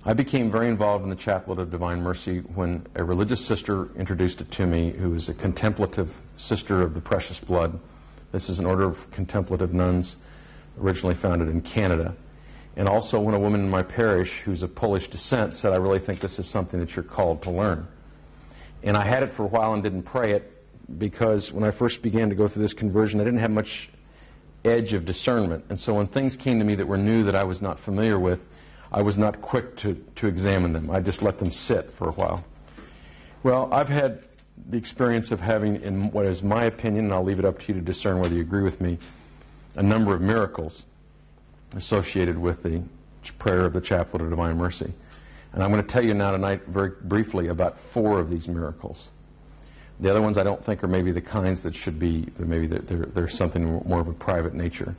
I became very involved in the Chaplet of Divine Mercy when a religious sister introduced it to me, who is a contemplative sister of the Precious Blood. This is an order of contemplative nuns originally founded in Canada. And also when a woman in my parish who's of Polish descent said, I really think this is something that you're called to learn. And I had it for a while and didn't pray it because when I first began to go through this conversion, I didn't have much edge of discernment. And so when things came to me that were new that I was not familiar with, I was not quick to examine them. I just let them sit for a while. Well, I've had the experience of having, in what is my opinion, and I'll leave it up to you to discern whether you agree with me, a number of miracles associated with the prayer of the Chaplet of Divine Mercy. And I'm going to tell you now tonight very briefly about 4 of these miracles. The other ones I don't think are maybe the kinds that should be, maybe they're something more of a private nature.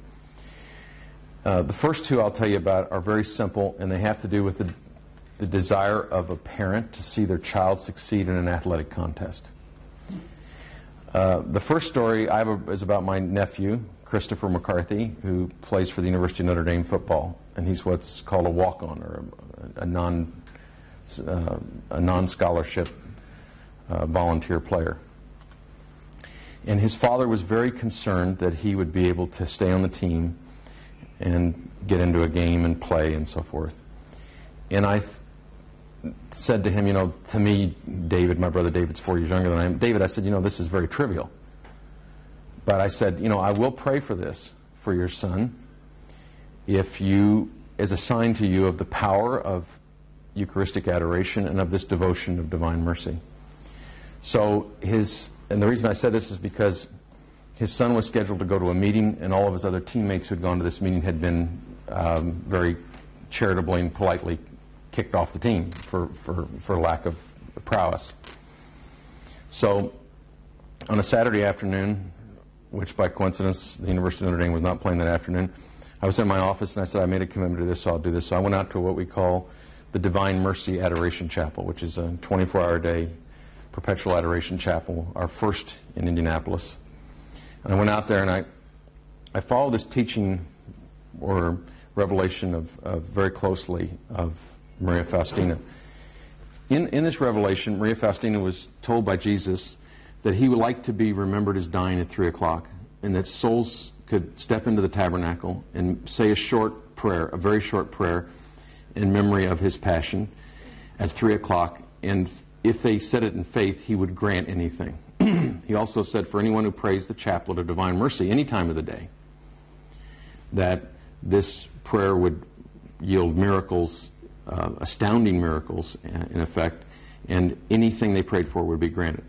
The first 2 I'll tell you about are very simple, and they have to do with the desire of a parent to see their child succeed in an athletic contest. The first story I have is about my nephew, Christopher McCarthy, who plays for the University of Notre Dame football, and he's what's called a walk-on, or a non-scholarship volunteer player. And his father was very concerned that he would be able to stay on the team and get into a game and play and so forth. And I said to him, you know, to me, David, my brother David's 4 years younger than I am, David, I said, you know, this is very trivial. But I said, you know, I will pray for this, for your son, if you, as a sign to you of the power of Eucharistic adoration and of this devotion of Divine Mercy. So and the reason I said this is because his son was scheduled to go to a meeting, and all of his other teammates who had gone to this meeting had been very charitably and politely kicked off the team for lack of prowess. So on a Saturday afternoon, which by coincidence the University of Notre Dame was not playing that afternoon, I was in my office and I said, I made a commitment to this, so I'll do this. So I went out to what we call the Divine Mercy Adoration Chapel, which is a 24-hour day perpetual adoration chapel, our first in Indianapolis. And I went out there and I followed this teaching or revelation of very closely of Maria Faustina. In this revelation, Maria Faustina was told by Jesus that he would like to be remembered as dying at 3 o'clock, and that souls could step into the tabernacle and say a short prayer, a very short prayer, in memory of his passion at 3 o'clock, and if they said it in faith, he would grant anything. He also said for anyone who prays the Chaplet of Divine Mercy any time of the day, that this prayer would yield miracles, astounding miracles in effect, and anything they prayed for would be granted.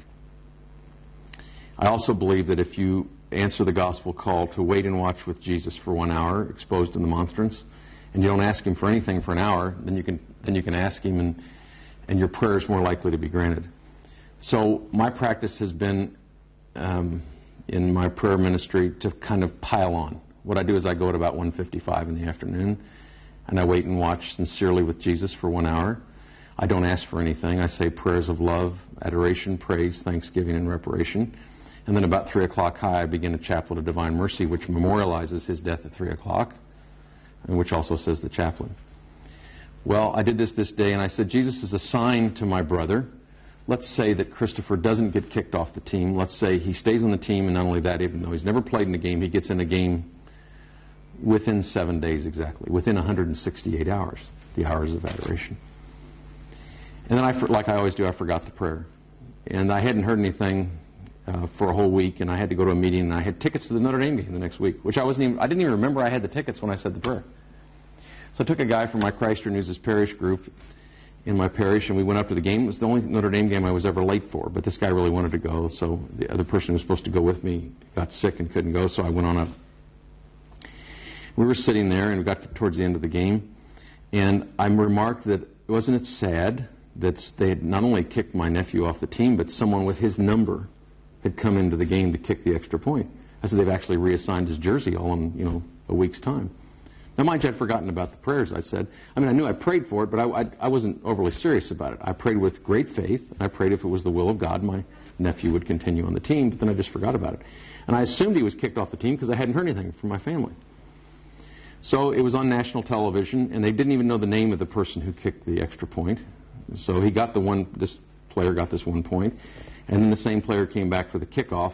I also believe that if you answer the gospel call to wait and watch with Jesus for 1 hour, exposed in the monstrance, and you don't ask him for anything for an hour, then you can ask him, and your prayer is more likely to be granted. So my practice has been in my prayer ministry to kind of pile on. What I do is I go at about 1:55 in the afternoon, and I wait and watch sincerely with Jesus for 1 hour. I don't ask for anything. I say prayers of love, adoration, praise, thanksgiving, and reparation. And then about 3 o'clock high, I begin a Chaplet of Divine Mercy, which memorializes his death at 3 o'clock, and which also says the chaplain. Well, I did this day, and I said, Jesus is a sign to my brother. Let's say that Christopher doesn't get kicked off the team. Let's say he stays on the team, and not only that, even though he's never played in a game, he gets in a game within 7 days exactly, within 168 hours, the hours of adoration. And then, like I always do, I forgot the prayer. And I hadn't heard anything for a whole week, and I had to go to a meeting, and I had tickets to the Notre Dame game the next week, which I didn't even remember I had the tickets when I said the prayer. So I took a guy from my Christ Renews parish group in my parish, and we went up to the game. It was the only Notre Dame game I was ever late for, but this guy really wanted to go, so the other person who was supposed to go with me got sick and couldn't go, so I went on up. We were sitting there, and we got towards the end of the game, and I remarked that, wasn't it sad that they had not only kicked my nephew off the team, but someone with his number had come into the game to kick the extra point. I said, they've actually reassigned his jersey all in, a week's time. Now, mind you, I'd forgotten about the prayers, I said. I mean, I knew I prayed for it, but I wasn't overly serious about it. I prayed with great faith, and I prayed if it was the will of God, my nephew would continue on the team, but then I just forgot about it. And I assumed he was kicked off the team because I hadn't heard anything from my family. So it was on national television, and they didn't even know the name of the person who kicked the extra point. So he got this player got this 1 point, and then the same player came back for the kickoff,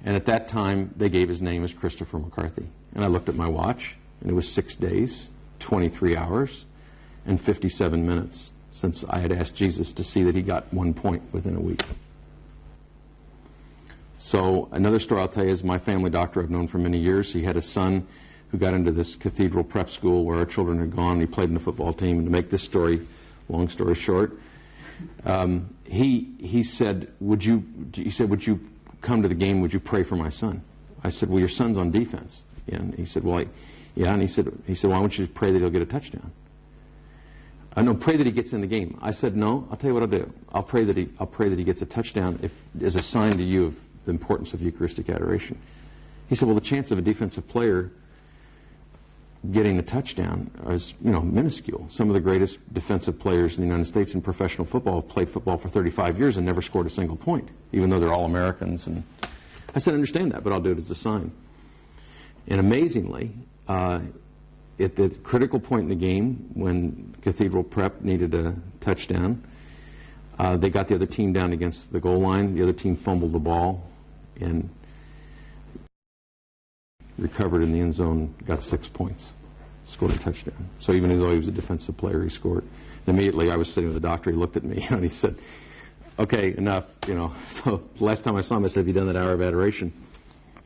and at that time they gave his name as Christopher McCarthy. And I looked at my watch, and it was 6 days, 23 hours, and 57 minutes since I had asked Jesus to see that he got 1 point within a week. So another story I'll tell you is my family doctor I've known for many years. He had a son who got into this cathedral prep school where our children had gone. He played in the football team. And to make this story, long story short, he said, would you come to the game? Would you pray for my son? I said, well, your son's on defense. Yeah. And he said, well, yeah. And he said, why don't you pray that he'll get a touchdown? No, pray that he gets in the game. I said, no. I'll tell you what I'll do. I'll pray that he gets a touchdown as a sign to you of the importance of Eucharistic adoration. He said, well, the chance of a defensive player getting a touchdown is, minuscule. Some of the greatest defensive players in the United States in professional football have played football for 35 years and never scored a single point, even though they're all Americans. And I said, I understand that, but I'll do it as a sign. And amazingly, at the critical point in the game, when Cathedral Prep needed a touchdown, they got the other team down against the goal line. The other team fumbled the ball and recovered in the end zone, got 6 points, scored a touchdown. So even though he was a defensive player, he scored. And immediately I was sitting with the doctor, he looked at me and he said, okay, enough, So the last time I saw him, I said, have you done that hour of adoration?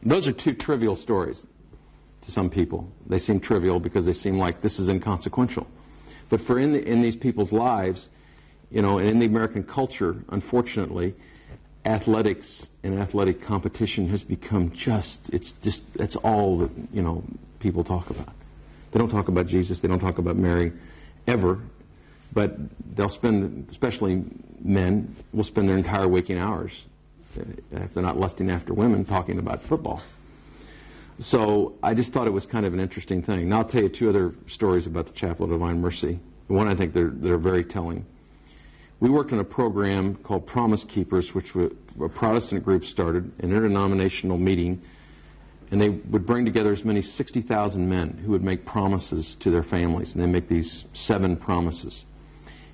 Those are two trivial stories to some people. They seem trivial because they seem like this is inconsequential. But for in these people's lives, and in the American culture, unfortunately, athletics and athletic competition has become that's all that, people talk about. They don't talk about Jesus, they don't talk about Mary, ever, but they'll spend, especially men, will spend their entire waking hours, if they're not lusting after women, talking about football. So I just thought it was kind of an interesting thing. Now I'll tell you two other stories about the Chaplet of Divine Mercy. One, I think they're very telling. We worked on a program called Promise Keepers, which a Protestant group started, an interdenominational meeting, and they would bring together as many as 60,000 men who would make promises to their families, and they make these 7 promises.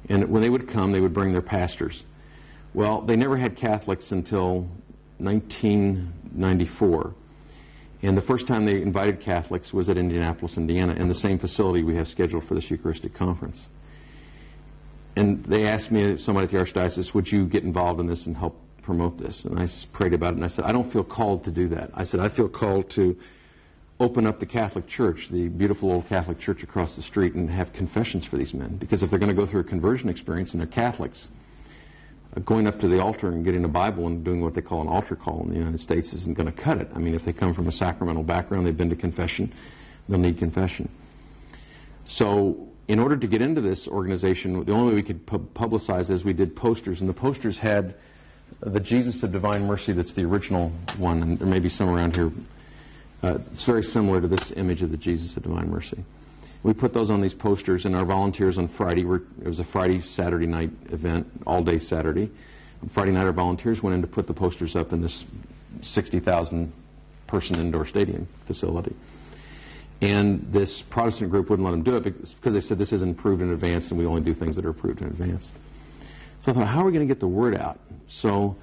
And when they would come, they would bring their pastors. Well, they never had Catholics until 1994. And the first time they invited Catholics was at Indianapolis, Indiana, in the same facility we have scheduled for this Eucharistic conference. And they asked me, somebody at the Archdiocese, would you get involved in this and help promote this? And I prayed about it, and I said, I don't feel called to do that. I said, I feel called to open up the Catholic Church, the beautiful old Catholic Church across the street, and have confessions for these men. Because if they're going to go through a conversion experience and they're Catholics, going up to the altar and getting a Bible and doing what they call an altar call in the United States isn't going to cut it. I mean, if they come from a sacramental background, they've been to confession, they'll need confession. So in order to get into this organization, the only way we could publicize it is we did posters, and the posters had the Jesus of Divine Mercy that's the original one, and there may be some around here. It's very similar to this image of the Jesus of Divine Mercy. We put those on these posters, and our volunteers on Friday, it was a Friday-Saturday night event, all-day Saturday. On Friday night, our volunteers went in to put the posters up in this 60,000-person indoor stadium facility. And this Protestant group wouldn't let them do it because they said this isn't approved in advance, and we only do things that are approved in advance. So I thought, how are we going to get the word out? So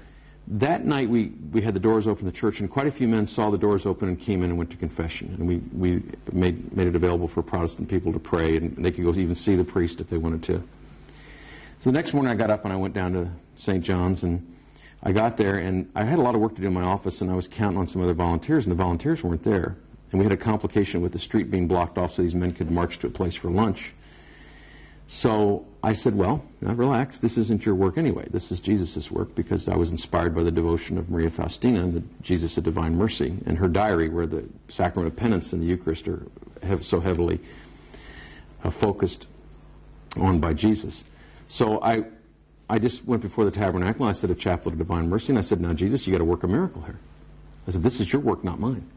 that night, we had the doors open in the church, and quite a few men saw the doors open and came in and went to confession. And we made it available for Protestant people to pray, and they could go even see the priest if they wanted to. So the next morning, I got up and I went down to St. John's, and I got there, and I had a lot of work to do in my office, and I was counting on some other volunteers, and the volunteers weren't there. And we had a complication with the street being blocked off so these men could march to a place for lunch. So I said, well, now relax. This isn't your work anyway. This is Jesus' work, because I was inspired by the devotion of Maria Faustina and the Jesus of Divine Mercy and her diary, where the sacrament of penance and the Eucharist are so heavily focused on by Jesus. So I just went before the tabernacle, and I said a Chaplet of Divine Mercy, and I said, now Jesus, you got to work a miracle here. I said, this is your work, not mine.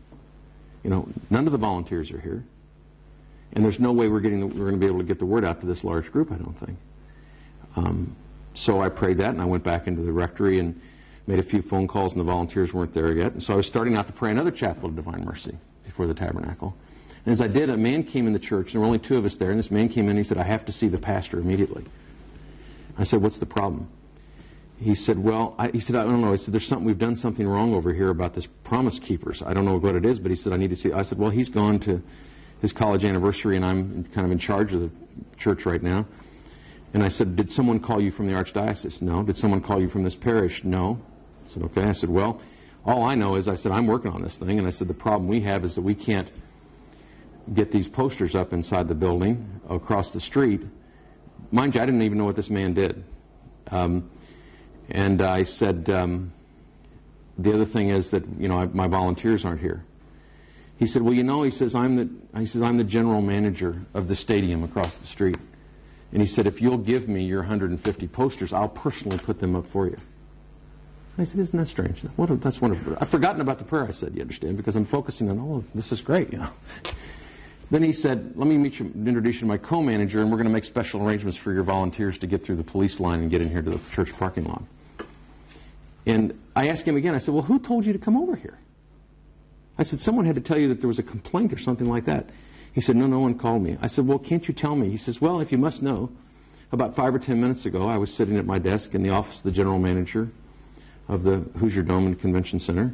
None of the volunteers are here. And there's no way we're going to be able to get the word out to this large group, I don't think. So I prayed that, and I went back into the rectory and made a few phone calls, and the volunteers weren't there yet. And so I was starting out to pray another Chaplet of Divine Mercy before the tabernacle. And as I did, a man came in the church, and there were only 2 of us there, and this man came in and he said, I have to see the pastor immediately. I said, what's the problem? He said, well, I don't know. He said, there's something, we've done something wrong over here about this Promise Keepers. I don't know what it is, but he said, I need to see. I said, well, he's gone to his college anniversary, and I'm kind of in charge of the church right now. And I said, did someone call you from the archdiocese? No. Did someone call you from this parish? No. I said, okay. I said, well, all I know is, I said, I'm working on this thing, and I said, the problem we have is that we can't get these posters up inside the building across the street. Mind you, I didn't even know what this man did. And I said, the other thing is that, you know, my volunteers aren't here. He said, well, you know, he says, I'm the general manager of the stadium across the street. And he said, if you'll give me your 150 posters, I'll personally put them up for you. And I said, isn't that strange? That's wonderful. I've forgotten about the prayer, I said, you understand, because I'm focusing on, oh, this is great, you know. Then he said, let me introduce you to my co-manager, and we're going to make special arrangements for your volunteers to get through the police line and get in here to the church parking lot. And I asked him again, I said, well, who told you to come over here? I said, someone had to tell you that there was a complaint or something like that. He said, no one called me. I said, well, can't you tell me? He says, well, if you must know, about 5 or 10 minutes ago, I was sitting at my desk in the office of the general manager of the Hoosier Dome and Convention Center,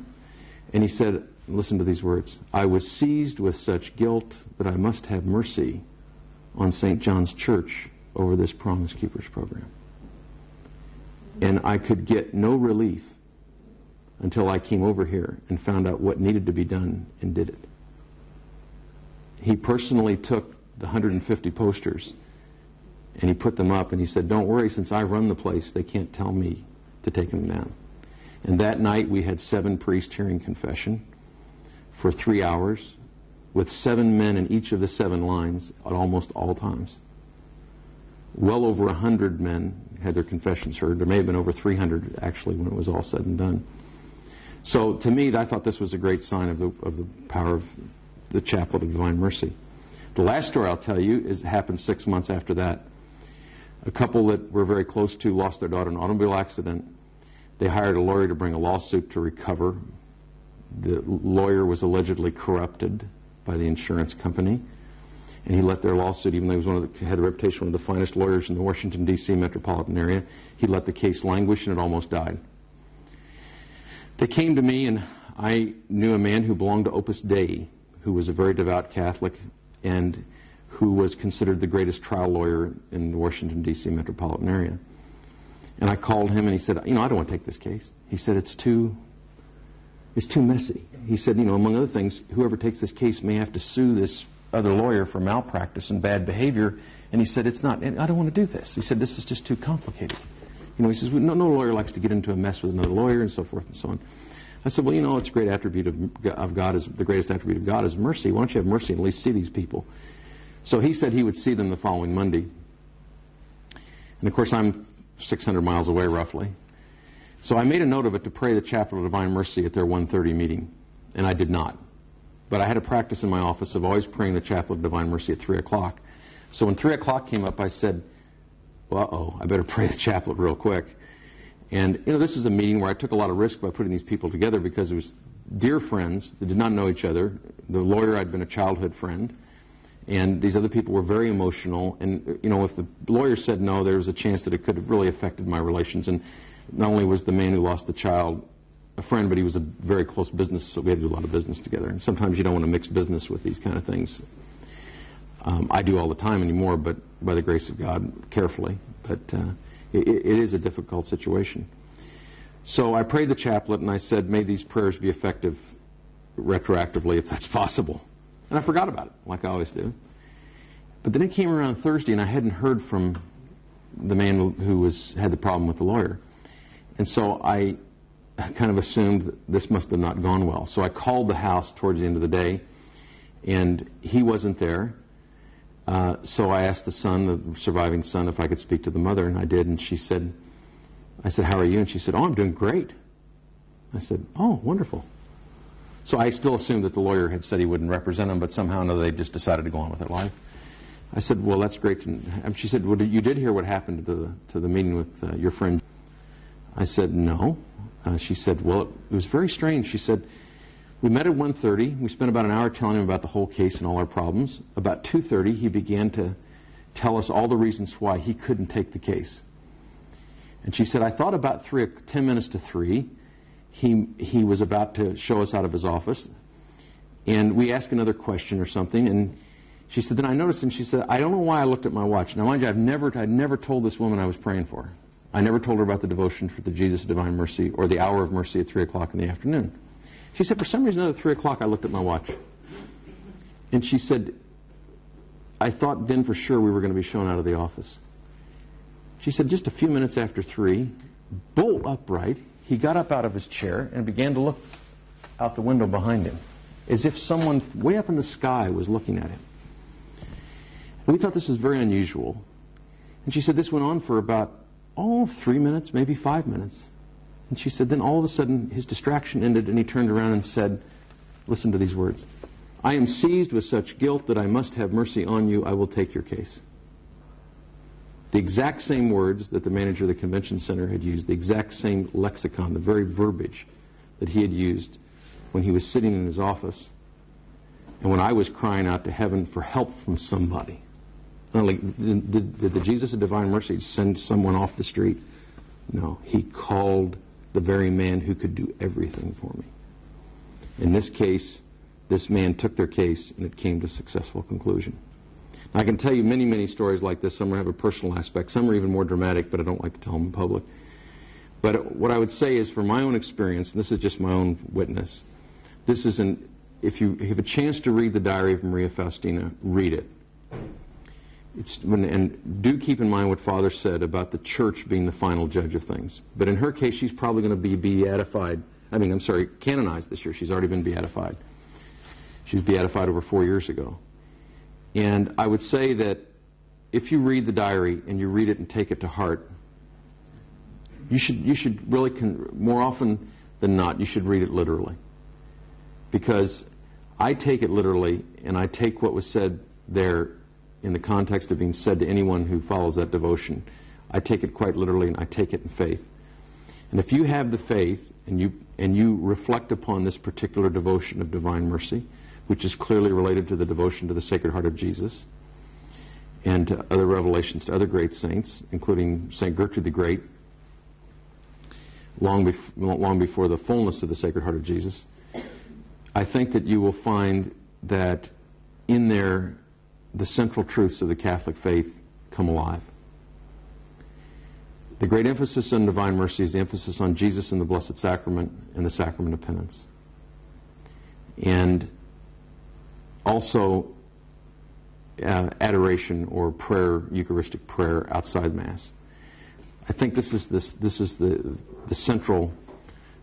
and he said, listen to these words, I was seized with such guilt that I must have mercy on St. John's Church over this Promise Keepers program. And I could get no relief until I came over here and found out what needed to be done and did it. He personally took the 150 posters and he put them up, and he said, don't worry, since I run the place, they can't tell me to take them down. And that night we had 7 priests hearing confession for 3 hours with 7 men in each of the 7 lines at almost all times. Well over 100 men had their confessions heard. There may have been over 300 actually when it was all said and done. So to me, I thought this was a great sign of the power of the Chaplet of Divine Mercy. The last story I'll tell you happened 6 months after that. A couple that we're very close to lost their daughter in an automobile accident. They hired a lawyer to bring a lawsuit to recover. The lawyer was allegedly corrupted by the insurance company, and he let their lawsuit, even though he was had a reputation of one of the finest lawyers in the Washington, D.C. metropolitan area, he let the case languish, and it almost died. They came to me, and I knew a man who belonged to Opus Dei, who was a very devout Catholic, and who was considered the greatest trial lawyer in the Washington, D.C. metropolitan area. And I called him, and he said, you know, I don't want to take this case. He said, it's too messy. He said, you know, among other things, whoever takes this case may have to sue this other lawyer for malpractice and bad behavior. And he said, I don't want to do this. He said, this is just too complicated. You know, he says, no lawyer likes to get into a mess with another lawyer, and so forth and so on. I said, well, you know, it's a great attribute of God, the greatest attribute of God is mercy. Why don't you have mercy and at least see these people? So he said he would see them the following Monday. And of course, I'm 600 miles away, roughly. So I made a note of it to pray the Chaplet of Divine Mercy at their 1:30 meeting, and I did not. But I had a practice in my office of always praying the Chaplet of Divine Mercy at 3 o'clock. So when 3 o'clock came up, I said, well, I better pray the Chaplet real quick. And, you know, this is a meeting where I took a lot of risk by putting these people together because it was dear friends that did not know each other. The lawyer, I'd been a childhood friend. And these other people were very emotional. And, you know, if the lawyer said no, there was a chance that it could have really affected my relations. And not only was the man who lost the child a friend, but he was a very close business, so we had to do a lot of business together. And sometimes you don't want to mix business with these kind of things. I do all the time anymore, but by the grace of God, carefully. But it is a difficult situation. So I prayed the Chaplet, and I said, may these prayers be effective retroactively if that's possible. And I forgot about it, like I always do. But then it came around Thursday, and I hadn't heard from the man who had the problem with the lawyer. And so I kind of assumed that this must have not gone well. So I called the house towards the end of the day, and he wasn't there. So I asked the surviving son, if I could speak to the mother, and I did. And I said, how are you? And she said, oh, I'm doing great. I said, oh, wonderful. So I still assumed that the lawyer had said he wouldn't represent him, but somehow or another they just decided to go on with their life. I said, well, that's great. And she said, well, you did hear what happened to the meeting with your friend? I said, no. She said, well, it was very strange. She said, We met at 1:30. We spent about an hour telling him about the whole case and all our problems. About 2:30, he began to tell us all the reasons why he couldn't take the case. And she said, I thought about 10 minutes to 3, he was about to show us out of his office. And we asked another question or something, and she said, then I noticed, and she said, I don't know why I looked at my watch. Now, mind you, I'd never told this woman I was praying for her. I never told her about the devotion for the Jesus of Divine Mercy or the hour of mercy at 3 o'clock in the afternoon. She said, for some reason at 3 o'clock I looked at my watch. And she said, I thought then for sure we were going to be shown out of the office. She said, just a few minutes after 3, bolt upright, he got up out of his chair and began to look out the window behind him, as if someone way up in the sky was looking at him. And we thought this was very unusual. And she said this went on for about 3 minutes, maybe 5 minutes. And she said then all of a sudden his distraction ended and he turned around and said, listen to these words, I am seized with such guilt that I must have mercy on you. I will take your case. The exact same words that the manager of the convention center had used, the exact same lexicon, the very verbiage that he had used when he was sitting in his office and when I was crying out to heaven for help from somebody. Not only did the Jesus of Divine Mercy send someone off the street? No, he called the very man who could do everything for me. In this case, this man took their case and it came to a successful conclusion. I can tell you many, many stories like this. Some have a personal aspect. Some are even more dramatic, but I don't like to tell them in public. But what I would say is, from my own experience, and this is just my own witness, this is if you have a chance to read the diary of Maria Faustina, read it. And do keep in mind what Father said about the church being the final judge of things. But in her case, she's probably going to be canonized this year. She's already been beatified. She was beatified over 4 years ago. And I would say that if you read the diary and you read it and take it to heart, you should really, more often than not, you should read it literally. Because I take it literally, and I take what was said there in the context of being said to anyone who follows that devotion. I take it quite literally, and I take it in faith. And if you have the faith, and you reflect upon this particular devotion of Divine Mercy, which is clearly related to the devotion to the Sacred Heart of Jesus, and to other revelations to other great saints, including St. Gertrude the Great, long before the fullness of the Sacred Heart of Jesus, I think that you will find that in there the central truths of the Catholic faith come alive. The great emphasis on Divine Mercy is the emphasis on Jesus and the Blessed Sacrament and the Sacrament of Penance. And also adoration or prayer, Eucharistic prayer outside Mass. I think this is the central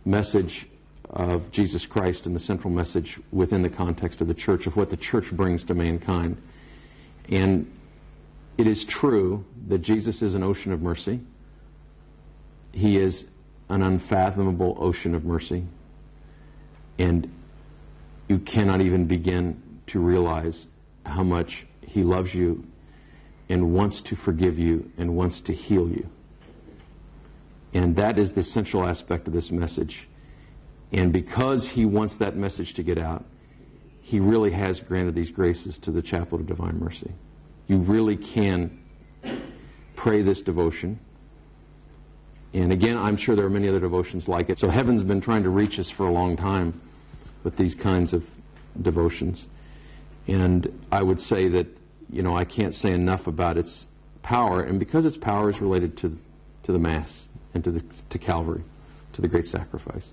message of Jesus Christ and the central message within the context of the Church, of what the Church brings to mankind. And it is true that Jesus is an ocean of mercy. He is an unfathomable ocean of mercy. And you cannot even begin to realize how much He loves you and wants to forgive you and wants to heal you. And that is the central aspect of this message. And because He wants that message to get out, He really has granted these graces to the Chaplet of Divine Mercy. You really can pray this devotion. And again, I'm sure there are many other devotions like it. So heaven's been trying to reach us for a long time with these kinds of devotions. And I would say that, I can't say enough about its power. And because its power is related to the Mass and to Calvary, to the great sacrifice.